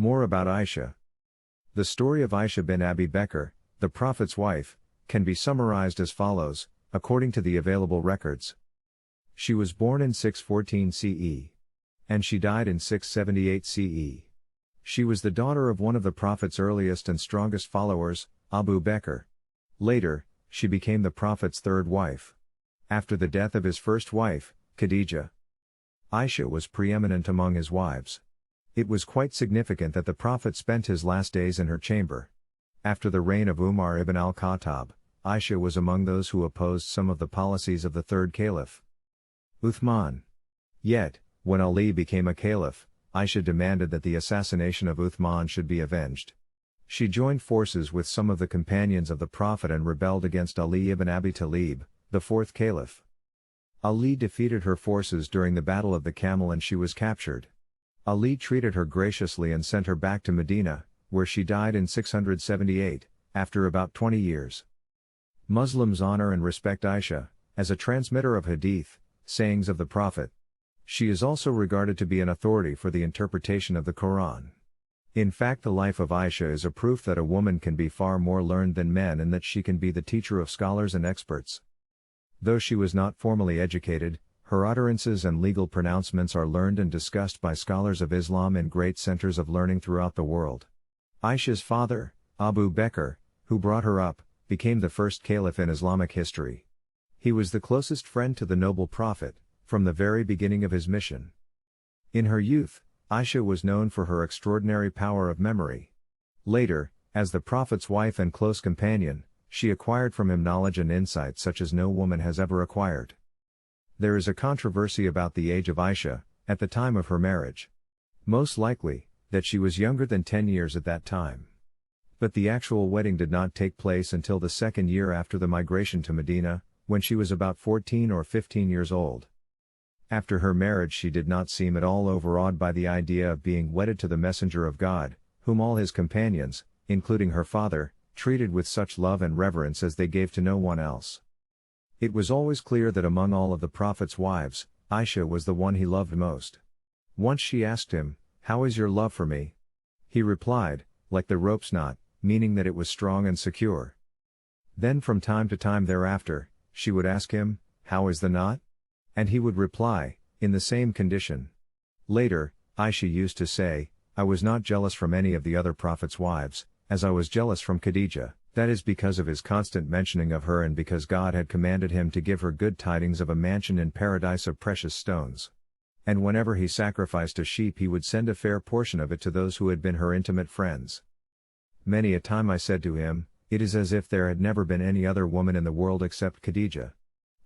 More about Aisha. The story of Aisha bin Abi Bakr, the Prophet's wife, can be summarized as follows, according to the available records. She was born in 614 CE. And she died in 678 CE. She was the daughter of one of the Prophet's earliest and strongest followers, Abu Bakr. Later, she became the Prophet's third wife. After the death of his first wife, Khadija, Aisha was preeminent among his wives. It was quite significant that the Prophet spent his last days in her chamber. After the reign of Umar ibn al-Khattab, Aisha was among those who opposed some of the policies of the third caliph, Uthman. Yet, when Ali became a caliph, Aisha demanded that the assassination of Uthman should be avenged. She joined forces with some of the companions of the Prophet and rebelled against Ali ibn Abi Talib, the fourth caliph. Ali defeated her forces during the Battle of the Camel and she was captured. Ali treated her graciously and sent her back to Medina, where she died in 678, after about 20 years. Muslims honor and respect Aisha, as a transmitter of hadith, sayings of the Prophet. She is also regarded to be an authority for the interpretation of the Quran. In fact, the life of Aisha is a proof that a woman can be far more learned than men and that she can be the teacher of scholars and experts. Though she was not formally educated, her utterances and legal pronouncements are learned and discussed by scholars of Islam in great centers of learning throughout the world. Aisha's father, Abu Bakr, who brought her up, became the first caliph in Islamic history. He was the closest friend to the noble Prophet, from the very beginning of his mission. In her youth, Aisha was known for her extraordinary power of memory. Later, as the Prophet's wife and close companion, she acquired from him knowledge and insight such as no woman has ever acquired. There is a controversy about the age of Aisha, at the time of her marriage. Most likely, that she was younger than 10 years at that time. But the actual wedding did not take place until the second year after the migration to Medina, when she was about 14 or 15 years old. After her marriage she did not seem at all overawed by the idea of being wedded to the Messenger of God, whom all his companions, including her father, treated with such love and reverence as they gave to no one else. It was always clear that among all of the Prophet's wives, Aisha was the one he loved most. Once she asked him, "How is your love for me?" He replied, "Like the rope's knot," meaning that it was strong and secure. Then from time to time thereafter, she would ask him, "How is the knot?" And he would reply, "In the same condition." Later, Aisha used to say, "I was not jealous from any of the other Prophet's wives, as I was jealous from Khadija, that is because of his constant mentioning of her and because God had commanded him to give her good tidings of a mansion in paradise of precious stones. And whenever he sacrificed a sheep he would send a fair portion of it to those who had been her intimate friends." Many a time I said to him, "It is as if there had never been any other woman in the world except Khadija."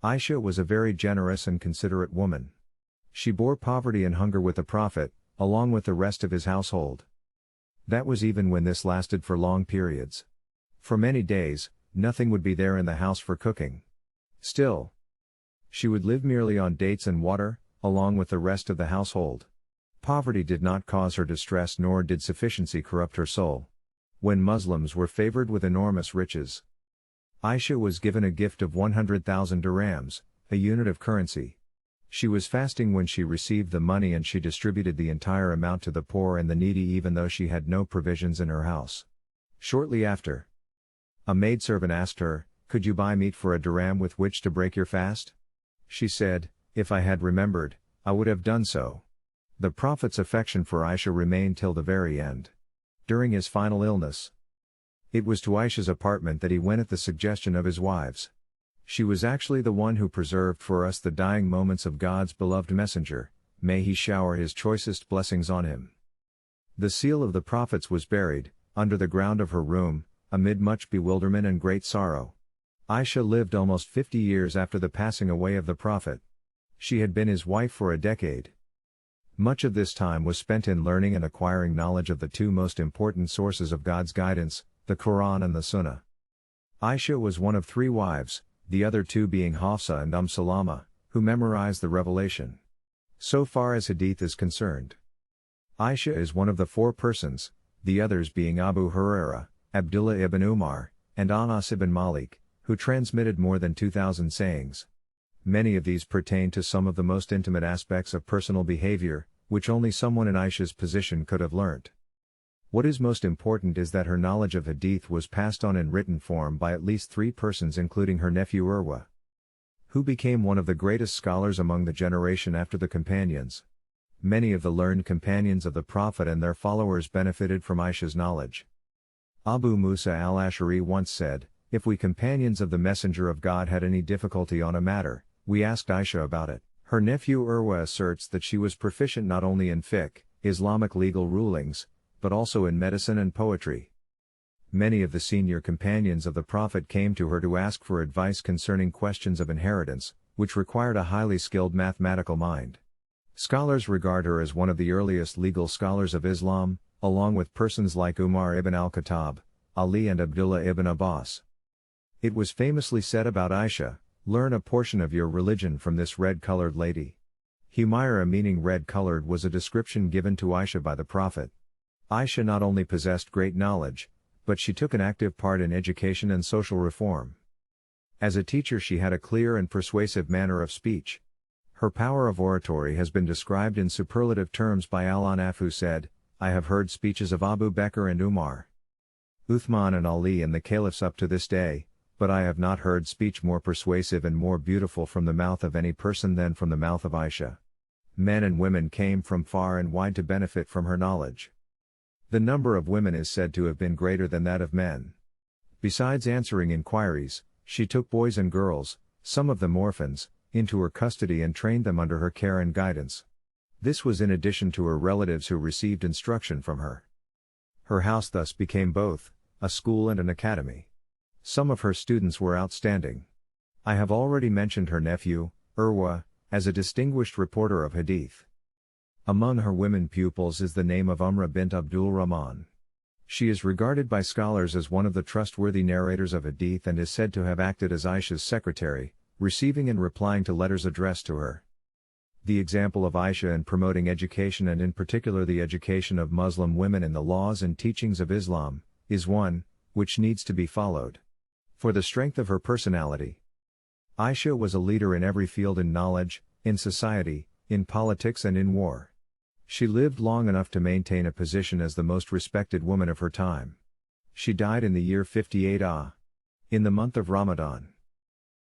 Aisha was a very generous and considerate woman. She bore poverty and hunger with the Prophet, along with the rest of his household. That was even when this lasted for long periods. For many days, nothing would be there in the house for cooking. Still, she would live merely on dates and water, along with the rest of the household. Poverty did not cause her distress nor did sufficiency corrupt her soul. When Muslims were favored with enormous riches, Aisha was given a gift of 100,000 dirhams, a unit of currency. She was fasting when she received the money and she distributed the entire amount to the poor and the needy even though she had no provisions in her house. Shortly after, a maidservant asked her, "Could you buy meat for a dirham with which to break your fast?" She said, "If I had remembered, I would have done so." The Prophet's affection for Aisha remained till the very end. During his final illness, it was to Aisha's apartment that he went at the suggestion of his wives. She was actually the one who preserved for us the dying moments of God's beloved messenger, may he shower his choicest blessings on him. The seal of the Prophets was buried, under the ground of her room, amid much bewilderment and great sorrow. Aisha lived almost 50 years after the passing away of the Prophet. She had been his wife for a decade. Much of this time was spent in learning and acquiring knowledge of the two most important sources of God's guidance, the Quran and the Sunnah. Aisha was one of 3 wives, the other 2 being Hafsa and Salama, who memorized the revelation. So far as hadith is concerned, Aisha is one of the 4 persons, the others being Abu Huraira, Abdullah ibn Umar, and Anas ibn Malik, who transmitted more than 2,000 sayings. Many of these pertain to some of the most intimate aspects of personal behavior, which only someone in Aisha's position could have learnt. What is most important is that her knowledge of hadith was passed on in written form by at least 3 persons, including her nephew Urwa, who became one of the greatest scholars among the generation after the companions. Many of the learned companions of the Prophet and their followers benefited from Aisha's knowledge. Abu Musa al-Ash'ari once said, "If we companions of the Messenger of God had any difficulty on a matter, we asked Aisha about it." Her nephew Urwa asserts that she was proficient not only in fiqh, Islamic legal rulings, but also in medicine and poetry. Many of the senior companions of the Prophet came to her to ask for advice concerning questions of inheritance, which required a highly skilled mathematical mind. Scholars regard her as one of the earliest legal scholars of Islam, along with persons like Umar ibn al-Khattab, Ali and Abdullah ibn Abbas. It was famously said about Aisha, "Learn a portion of your religion from this red-colored lady." Humaira, meaning red-colored, was a description given to Aisha by the Prophet. Aisha not only possessed great knowledge, but she took an active part in education and social reform. As a teacher, she had a clear and persuasive manner of speech. Her power of oratory has been described in superlative terms by Al-Anaf, who said, "I have heard speeches of Abu Bakr and Umar, Uthman and Ali and the caliphs up to this day, but I have not heard speech more persuasive and more beautiful from the mouth of any person than from the mouth of Aisha." Men and women came from far and wide to benefit from her knowledge. The number of women is said to have been greater than that of men. Besides answering inquiries, she took boys and girls, some of them orphans, into her custody and trained them under her care and guidance. This was in addition to her relatives who received instruction from her. Her house thus became both a school and an academy. Some of her students were outstanding. I have already mentioned her nephew, Urwa, as a distinguished reporter of hadith. Among her women pupils is the name of Umrah bint Abdul Rahman. She is regarded by scholars as one of the trustworthy narrators of hadith and is said to have acted as Aisha's secretary, receiving and replying to letters addressed to her. The example of Aisha in promoting education, and in particular the education of Muslim women in the laws and teachings of Islam, is one which needs to be followed. For the strength of her personality, Aisha was a leader in every field, in knowledge, in society, in politics and in war. She lived long enough to maintain a position as the most respected woman of her time. She died in the year 58 in the month of Ramadan.